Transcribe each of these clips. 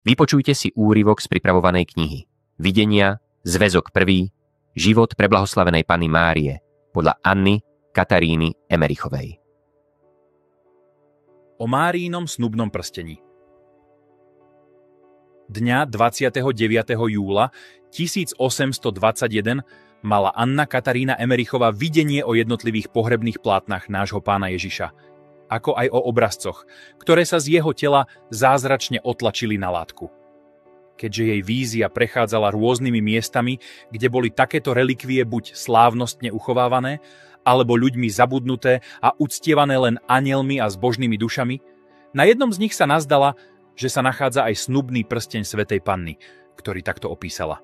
Vypočujte si úryvok z pripravovanej knihy Videnia, zväzok 1, život preblahoslavenej Panny Márie podľa Anny Kataríny Emerichovej. O Máriinom snubnom prstení. Dňa 29. júla 1821 mala Anna Katarína Emerichová videnie o jednotlivých pohrebných plátnach nášho Pána Ježiša, ako aj o obrazcoch, ktoré sa z jeho tela zázračne otlačili na látku. Keďže jej vízia prechádzala rôznymi miestami, kde boli takéto relikvie buď slávnostne uchovávané, alebo ľuďmi zabudnuté a uctievané len anjelmi a zbožnými dušami, na jednom z nich sa nazdala, že sa nachádza aj snubný prsteň Svätej Panny, ktorý takto opísala.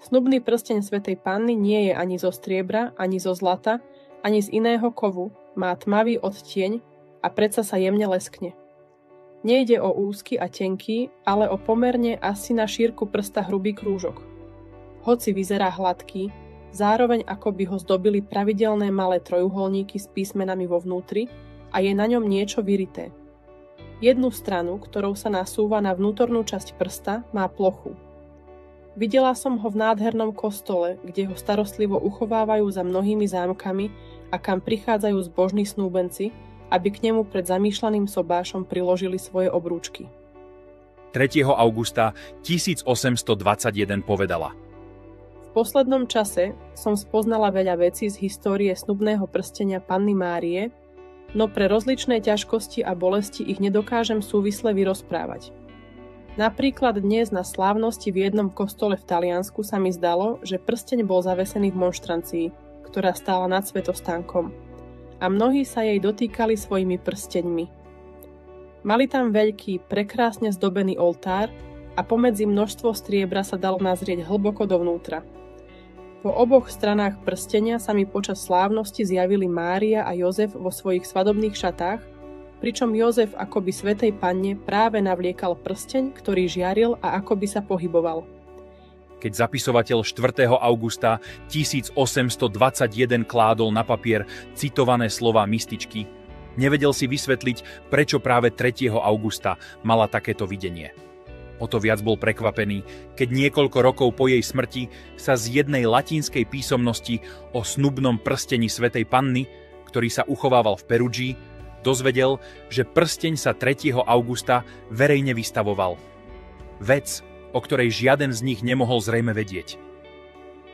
Snubný prsteň Svätej Panny nie je ani zo striebra, ani zo zlata, ani z iného kovu, má tmavý odtieň a predsa sa jemne leskne. Nejde o úzky a tenký, ale o pomerne asi na šírku prsta hrubý krúžok. Hoci vyzerá hladký, zároveň ako by ho zdobili pravidelné malé trojuholníky s písmenami vo vnútri a je na ňom niečo vyrité. Jednu stranu, ktorou sa nasúva na vnútornú časť prsta, má plochu. Videla som ho v nádhernom kostole, kde ho starostlivo uchovávajú za mnohými zámkami a kam prichádzajú zbožní snúbenci, aby k nemu pred zamýšľaným sobášom priložili svoje obrúčky. 3. augusta 1821 povedala: V poslednom čase som spoznala veľa vecí z histórie snubného prstenia Panny Márie, no pre rozličné ťažkosti a bolesti ich nedokážem súvisle vyrozprávať. Napríklad dnes na slávnosti v jednom kostole v Taliansku sa mi zdalo, že prsteň bol zavesený v monštrancii, ktorá stála nad svätostánkom, a mnohí sa jej dotýkali svojimi prsteňmi. Mali tam veľký, prekrásne zdobený oltár a pomedzi množstvo striebra sa dalo nazrieť hlboko dovnútra. Po oboch stranách prstenia sa mi počas slávnosti zjavili Mária a Jozef vo svojich svadobných šatách, pričom Jozef akoby Svätej Panne práve navliekal prsteň, ktorý žiaril a akoby sa pohyboval. Keď zapisovateľ 4. augusta 1821 kládol na papier citované slová mystičky, nevedel si vysvetliť, prečo práve 3. augusta mala takéto videnie. O to viac bol prekvapený, keď niekoľko rokov po jej smrti sa z jednej latinskej písomnosti o snubnom prstení Svätej Panny, ktorý sa uchovával v Perugii, dozvedel, že prsteň sa 3. augusta verejne vystavoval. Vec, o ktorej žiaden z nich nemohol zrejme vedieť.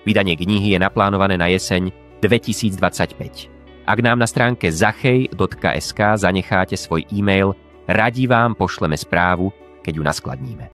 Vydanie knihy je naplánované na jeseň 2025. Ak nám na stránke zachej.sk zanecháte svoj e-mail, radi vám pošleme správu, keď ju naskladníme.